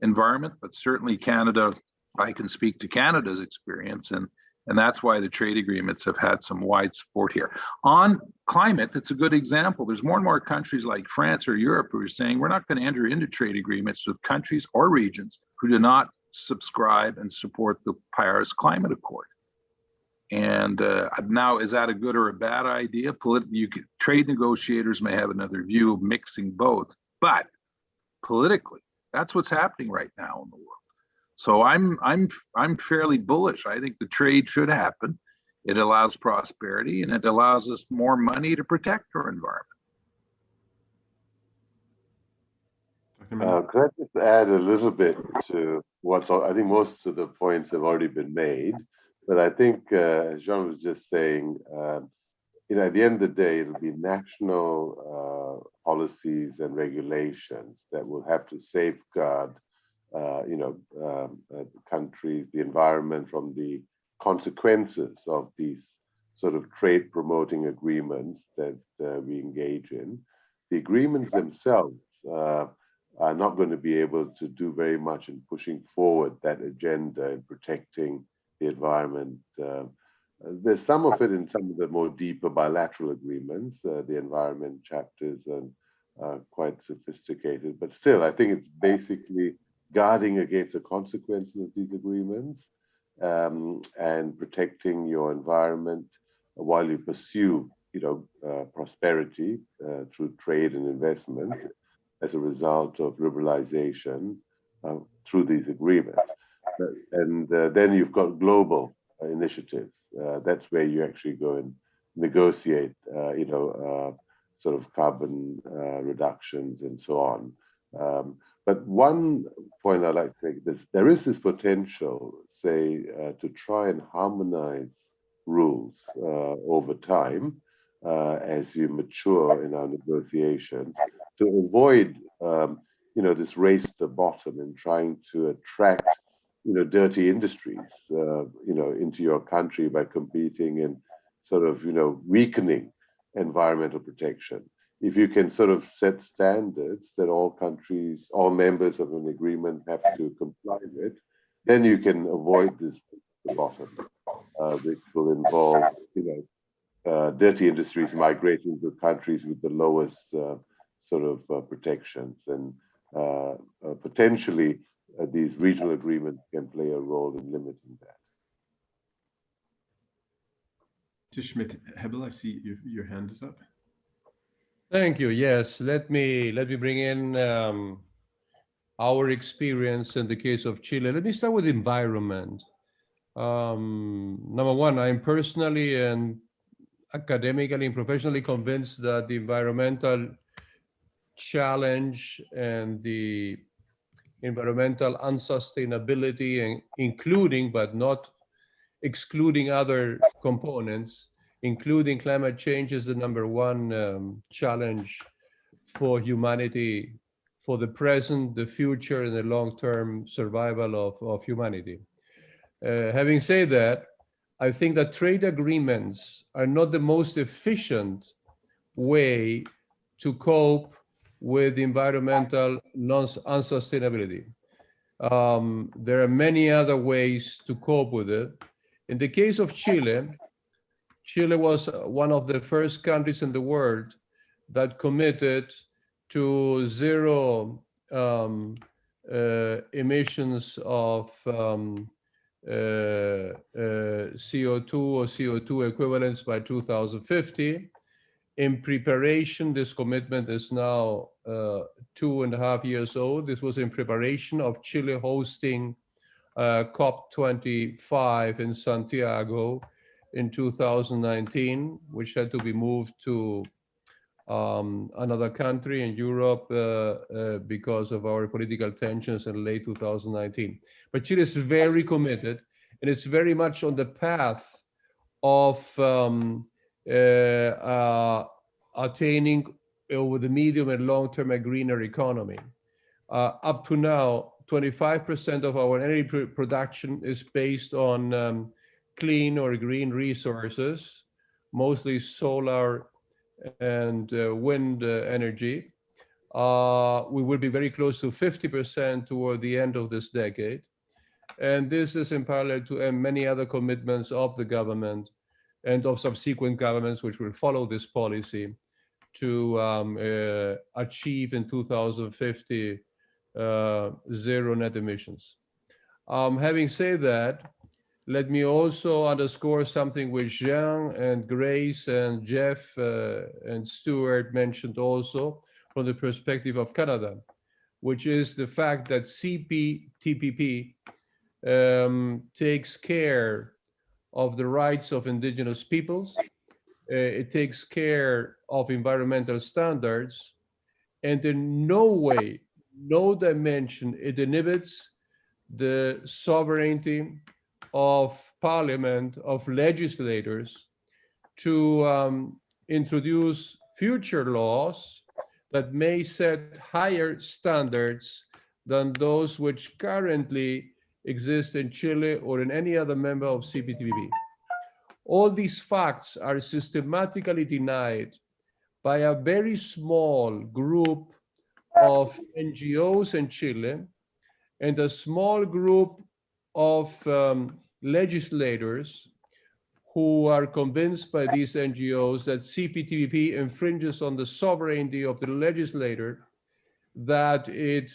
environment, but certainly Canada, I can speak to Canada's experience, and And that's why the trade agreements have had some wide support here. On climate, it's a good example. There's more and more countries like France or Europe who are saying we're not going to enter into trade agreements with countries or regions who do not subscribe and support the Paris Climate Accord. And now, is that a good or a bad idea? Trade negotiators may have another view of mixing both, but politically, that's what's happening right now in the world. So I'm fairly bullish. I think the trade should happen. It allows prosperity and it allows us more money to protect our environment. Could I just add a little bit to what's, I think most of the points have already been made, but I think, as Jean was just saying, at the end of the day, it'll be national policies and regulations that will have to safeguard, countries, the environment from the consequences of these sort of trade promoting agreements that we engage in. The agreements themselves are not going to be able to do very much in pushing forward that agenda and protecting the environment. There's some of it in some of the more deeper bilateral agreements. The environment chapters are quite sophisticated, but still, I think it's basically guarding against the consequences of these agreements and protecting your environment while you pursue, prosperity through trade and investment as a result of liberalization through these agreements. And then you've got global initiatives. That's where you actually go and negotiate, sort of carbon reductions and so on. But one point I'd like to make is there is this potential, say, to try and harmonize rules over time as you mature in our negotiations to avoid, this race to the bottom and trying to attract, dirty industries, into your country by competing and sort of, weakening environmental protection. If you can sort of set standards that all countries, all members of an agreement have to comply with, then you can avoid this the bottom, which will involve, dirty industries migrating to countries with the lowest sort of protections. And potentially these regional agreements can play a role in limiting that. Schmidt-Hebel, I see your hand is up. Thank you. Yes, let me bring in our experience in the case of Chile. Let me start with environment. Number one, I'm personally and academically and professionally convinced that the environmental challenge and the environmental unsustainability, and including but not excluding other components, including climate change, is the number one challenge for humanity, for the present, the future, and the long-term survival of humanity. Having said that, I think that trade agreements are not the most efficient way to cope with environmental unsustainability. There are many other ways to cope with it. In the case of Chile, Chile was one of the first countries in the world that committed to zero emissions of CO2 or CO2 equivalents by 2050. In preparation, this commitment is now 2.5 years old. This was in preparation of Chile hosting COP25 in Santiago in 2019, which had to be moved to another country in Europe because of our political tensions in late 2019. But Chile is very committed, and it's very much on the path of attaining over the medium and long term a greener economy. Up to now, 25% of our energy production is based on clean or green resources, mostly solar and wind energy. We will be very close to 50% toward the end of this decade. And this is in parallel to many other commitments of the government and of subsequent governments which will follow this policy to achieve in 2050 zero net emissions. Having said that, let me also underscore something which Jean and Grace and Jeff and Stuart mentioned also from the perspective of Canada, which is the fact that CPTPP takes care of the rights of indigenous peoples. It takes care of environmental standards, and in no way, no dimension, it inhibits the sovereignty of parliament, of legislators, to introduce future laws that may set higher standards than those which currently exist in Chile or in any other member of CPTPP. All these facts are systematically denied by a very small group of NGOs in Chile and a small group of legislators who are convinced by these NGOs that CPTPP infringes on the sovereignty of the legislator, that it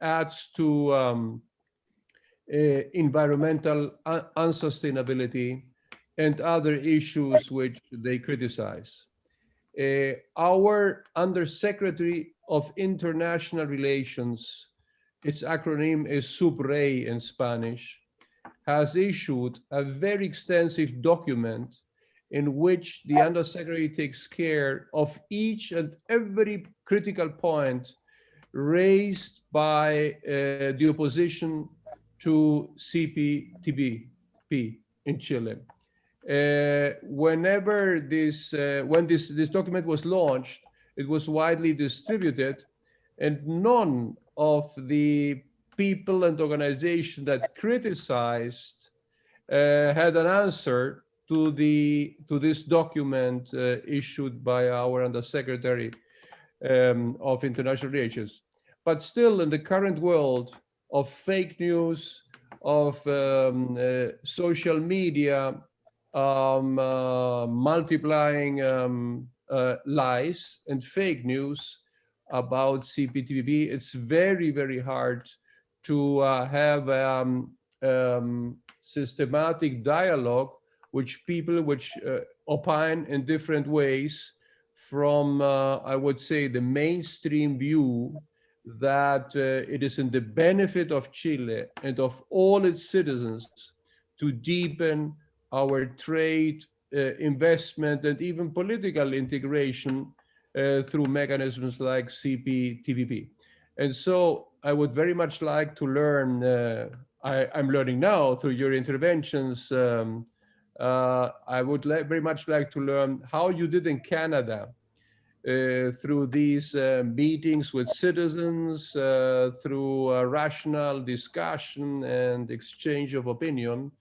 adds to environmental unsustainability and other issues which they criticize. Our Undersecretary of International Relations, its acronym is SUBRE in Spanish, has issued a very extensive document in which the Undersecretary takes care of each and every critical point raised by the opposition to CPTPP in Chile. When this document was launched, it was widely distributed, and none of the people and organizations that criticized had an answer to this document issued by our Undersecretary of International Relations. But still, in the current world of fake news, of social media, multiplying lies and fake news about CPTPP, it's very, very hard to have systematic dialogue which people which opine in different ways from, I would say, the mainstream view that it is in the benefit of Chile and of all its citizens to deepen our trade, investment, and even political integration through mechanisms like CPTPP. And so I would very much like to learn, I'm learning now through your interventions, I would very much like to learn how you did in Canada through these meetings with citizens, through rational discussion and exchange of opinion,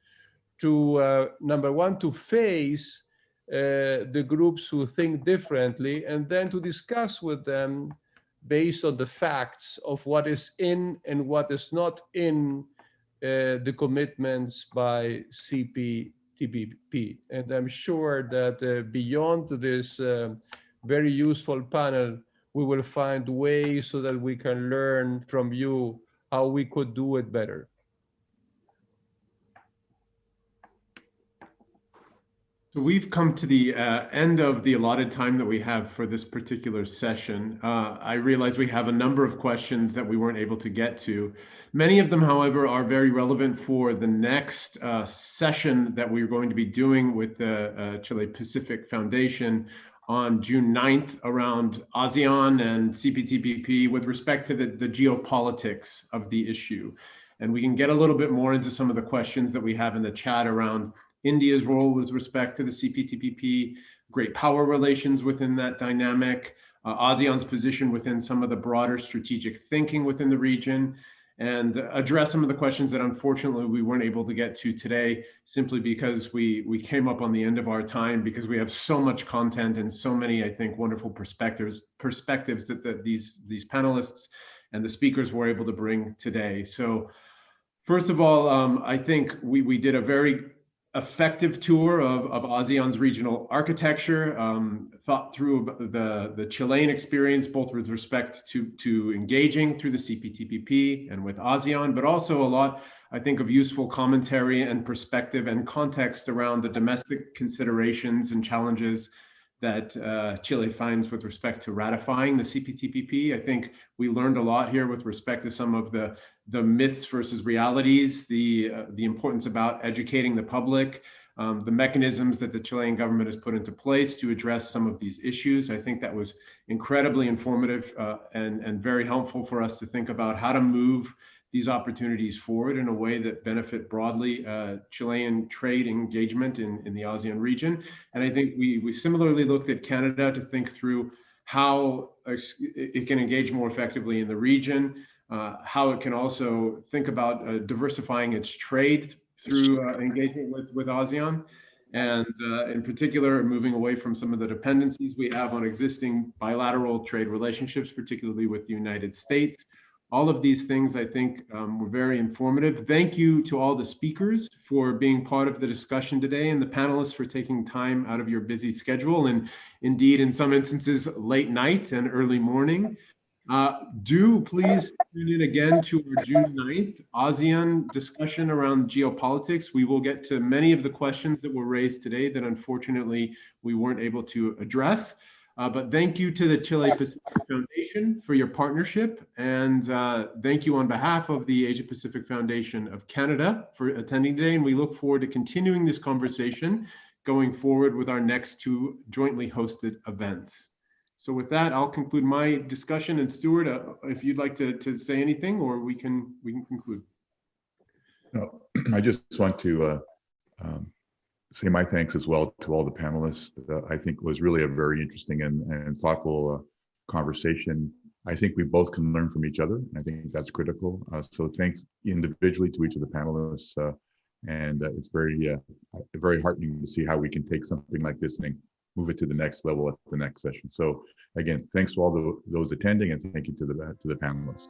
to number one, to face the groups who think differently, and then to discuss with them based on the facts of what is in and what is not in the commitments by CPTPP. And I'm sure that beyond this very useful panel, we will find ways so that we can learn from you how we could do it better. So we've come to the end of the allotted time that we have for this particular session. I realize we have a number of questions that we weren't able to get to. Many of them, however, are very relevant for the next session that we're going to be doing with the Chile Pacific Foundation on June 9th around ASEAN and CPTPP with respect to the geopolitics of the issue. And we can get a little bit more into some of the questions that we have in the chat around India's role with respect to the CPTPP, great power relations within that dynamic, ASEAN's position within some of the broader strategic thinking within the region, and address some of the questions that unfortunately we weren't able to get to today simply because we came up on the end of our time, because we have so much content and so many, I think, wonderful perspectives that these panelists and the speakers were able to bring today. So First of all, I think we did a very effective tour of ASEAN's regional architecture, thought through the Chilean experience, both with respect to engaging through the CPTPP and with ASEAN, but also a lot, I think, of useful commentary and perspective and context around the domestic considerations and challenges that Chile finds with respect to ratifying the CPTPP. I think we learned a lot here with respect to some of the myths versus realities, the importance about educating the public, the mechanisms that the Chilean government has put into place to address some of these issues. I think that was incredibly informative and very helpful for us to think about how to move these opportunities forward in a way that benefit broadly Chilean trade engagement in the ASEAN region. And I think we similarly looked at Canada to think through how it can engage more effectively in the region, how it can also think about diversifying its trade through engagement with ASEAN, and in particular, moving away from some of the dependencies we have on existing bilateral trade relationships, particularly with the United States. All of these things, I think, were very informative. Thank you to all the speakers for being part of the discussion today, and the panelists for taking time out of your busy schedule, and indeed, in some instances, late night and early morning. Do please tune in again to our June 9th ASEAN discussion around geopolitics. We will get to many of the questions that were raised today that unfortunately we weren't able to address. But thank you to the Chile Pacific Foundation for your partnership, and thank you on behalf of the Asia Pacific Foundation of Canada for attending today, and we look forward to continuing this conversation going forward with our next two jointly hosted events. So with that, I'll conclude my discussion, and Stuart, if you'd like to say anything, or we can conclude. No, I just want to say my thanks as well to all the panelists. I think it was really a very interesting and thoughtful conversation. I think we both can learn from each other, and I think that's critical. So thanks individually to each of the panelists, and it's very heartening to see how we can take something like this and move it to the next level at the next session. So again, thanks to all those attending, and thank you to the panelists.